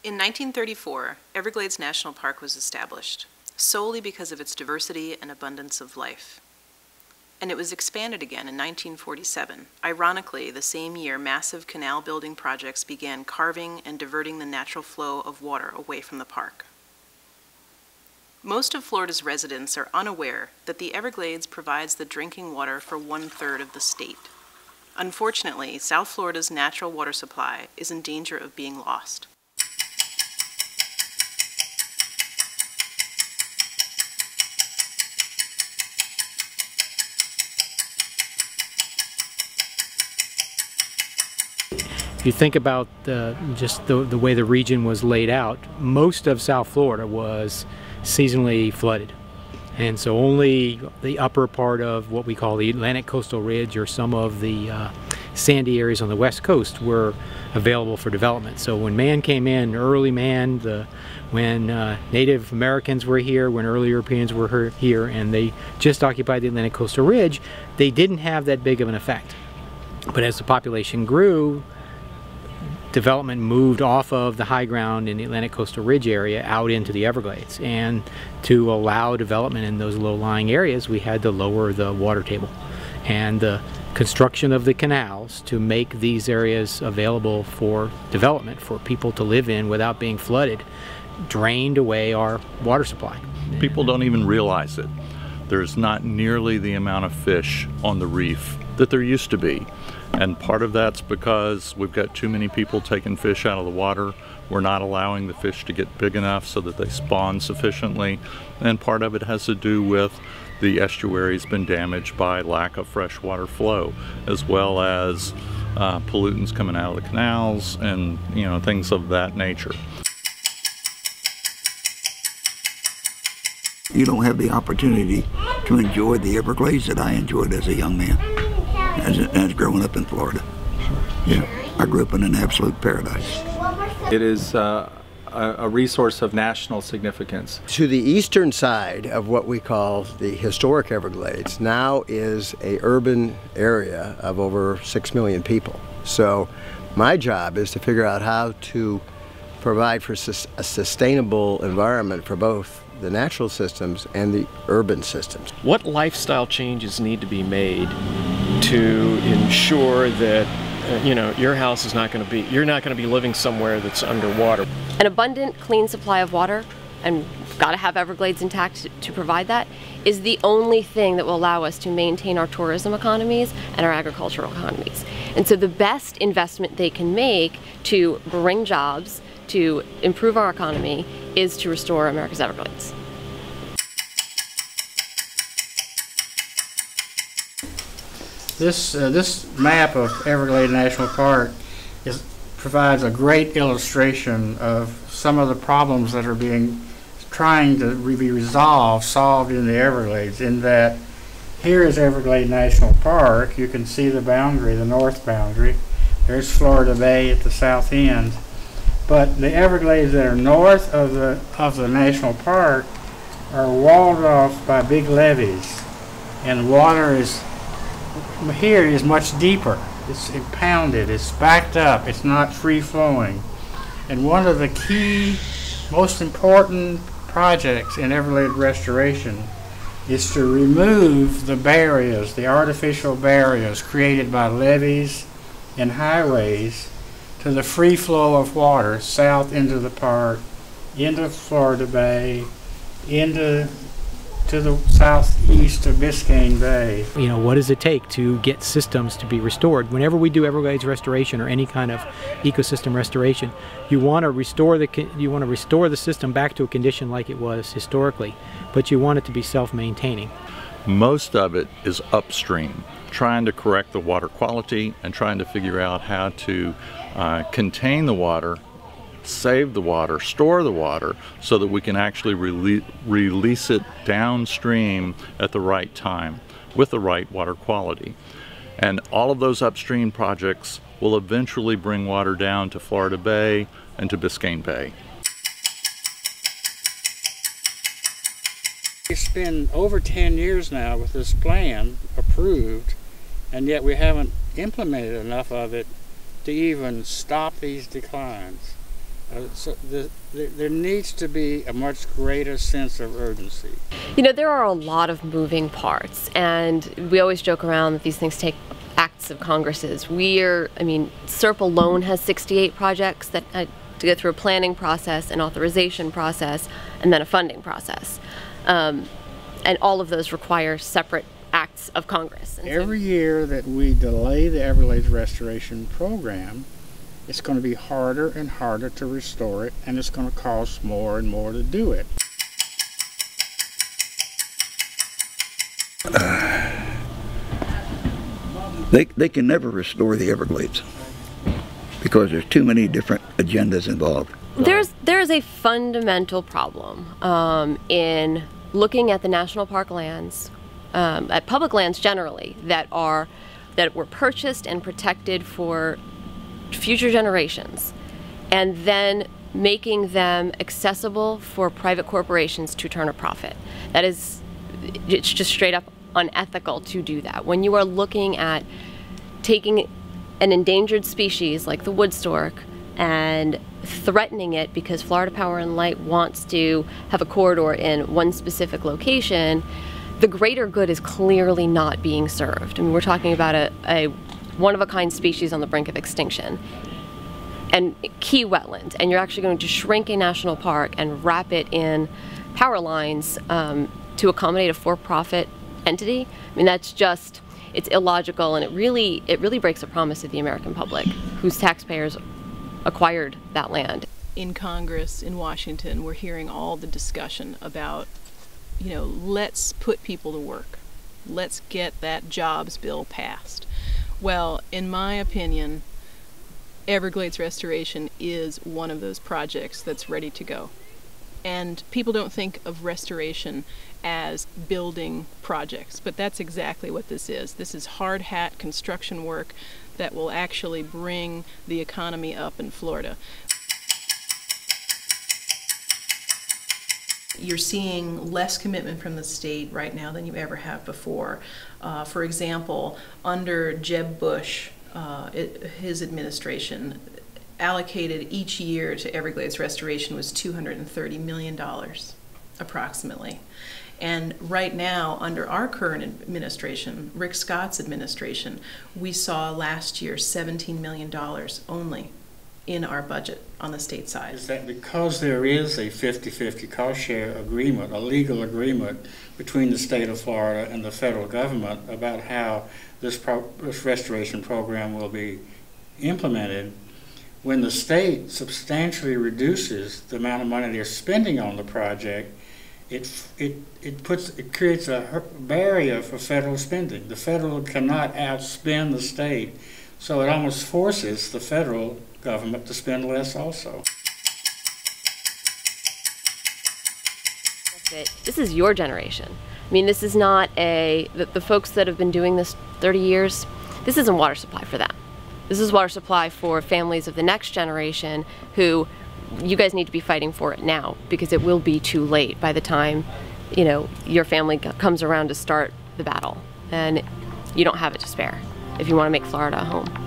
In 1934, Everglades National Park was established, solely because of its diversity and abundance of life. And it was expanded again in 1947. Ironically, the same year massive canal building projects began carving and diverting the natural flow of water away from the park. Most of Florida's residents are unaware that the Everglades provides the drinking water for 1/3 of the state. Unfortunately, South Florida's natural water supply is in danger of being lost. If you think about just the way the region was laid out, most of South Florida was seasonally flooded. And so only the upper part of what we call the Atlantic Coastal Ridge or some of the sandy areas on the west coast were available for development. So when man came in, early man, when Native Americans were here, when early Europeans were here, and they just occupied the Atlantic Coastal Ridge, they didn't have that big of an effect. But as the population grew, development moved off of the high ground in the Atlantic Coastal Ridge area out into the Everglades. And to allow development in those low-lying areas, we had to lower the water table. And the construction of the canals to make these areas available for development, for people to live in without being flooded, drained away our water supply. People don't even realize it. There's not nearly the amount of fish on the reef that there used to be. And part of that's because we've got too many people taking fish out of the water. We're not allowing the fish to get big enough so that they spawn sufficiently. And part of it has to do with the estuary's been damaged by lack of freshwater flow, as well as pollutants coming out of the canals and things of that nature. You don't have the opportunity to enjoy the Everglades that I enjoyed as a young man, as growing up in Florida. Yeah, I grew up in an absolute paradise. It is a resource of national significance. To the eastern side of what we call the historic Everglades now is an urban area of over 6 million people. So my job is to figure out how to provide for a sustainable environment for both the natural systems and the urban systems. What lifestyle changes need to be made to ensure that your house is not going to be, you're not going to be living somewhere that's underwater? An abundant, clean supply of water, and we've got to have Everglades intact to provide that, is the only thing that will allow us to maintain our tourism economies and our agricultural economies. And so the best investment they can make to bring jobs, to improve our economy, is to restore America's Everglades. This map of Everglades National Park provides a great illustration of some of the problems that are trying to be solved in the Everglades, in that here is Everglades National Park. You can see the boundary, the north boundary. There's Florida Bay at the south end. But the Everglades that are north of the national park are walled off by big levees, and water here is much deeper. It's impounded, it's backed up, it's not free-flowing. And one of the key, most important projects in Everglades restoration is to remove the barriers, the artificial barriers created by levees and highways, to the free flow of water south into the park, into Florida Bay, to the southeast of Biscayne Bay. What does it take to get systems to be restored? Whenever we do Everglades restoration or any kind of ecosystem restoration, you want to restore the system back to a condition like it was historically, but you want it to be self-maintaining. Most of it is upstream, trying to correct the water quality and trying to figure out how to contain the water, save the water, store the water, so that we can actually release it downstream at the right time with the right water quality. And all of those upstream projects will eventually bring water down to Florida Bay and to Biscayne Bay. It's been over 10 years now with this plan approved, and yet we haven't implemented enough of it to even stop these declines. there needs to be a much greater sense of urgency. You know, there are a lot of moving parts, and we always joke around that these things take acts of Congresses. SERP alone has 68 projects that had to go through a planning process, an authorization process, and then a funding process. And all of those require separate acts of Congress. And every year that we delay the Everglades restoration program, it's going to be harder and harder to restore it, and it's going to cost more and more to do it. They can never restore the Everglades because there's too many different agendas involved. There's a fundamental problem in looking at the national park lands, at public lands generally, that were purchased and protected for future generations, and then making them accessible for private corporations to turn a profit. It's just straight up unethical to do that. When you are looking at taking an endangered species like the wood stork and threatening it because Florida Power and Light wants to have a corridor in one specific location, the greater good is clearly not being served. I mean, we're talking about a one-of-a-kind species on the brink of extinction and key wetland, and you're actually going to shrink a national park and wrap it in power lines to accommodate a for-profit entity. I mean, that's just, it's illogical, and it really breaks a promise to the American public, whose taxpayers acquired that land. In Congress, in Washington, we're hearing all the discussion about, you know, let's put people to work. Let's get that jobs bill passed. Well, in my opinion, Everglades restoration is one of those projects that's ready to go. And people don't think of restoration as building projects, but that's exactly what this is. This is hard hat construction work that will actually bring the economy up in Florida. You're seeing less commitment from the state right now than you ever have before. For example, under Jeb Bush, his administration allocated each year to Everglades restoration was $230 million, approximately. And right now, under our current administration, Rick Scott's administration, we saw last year $17 million only in our budget on the state side. Is that because there is a 50-50 cost share agreement, a legal agreement between the state of Florida and the federal government about how this restoration program will be implemented, when the state substantially reduces the amount of money they're spending on the project, it creates a barrier for federal spending. The federal cannot outspend the state, so it almost forces the federal government to spend less also. This is your generation. I mean, this is not the folks that have been doing this 30 years, this isn't water supply for them. This is water supply for families of the next generation who you guys need to be fighting for it now, because it will be too late by the time, you know, your family comes around to start the battle, and you don't have it to spare if you want to make Florida a home.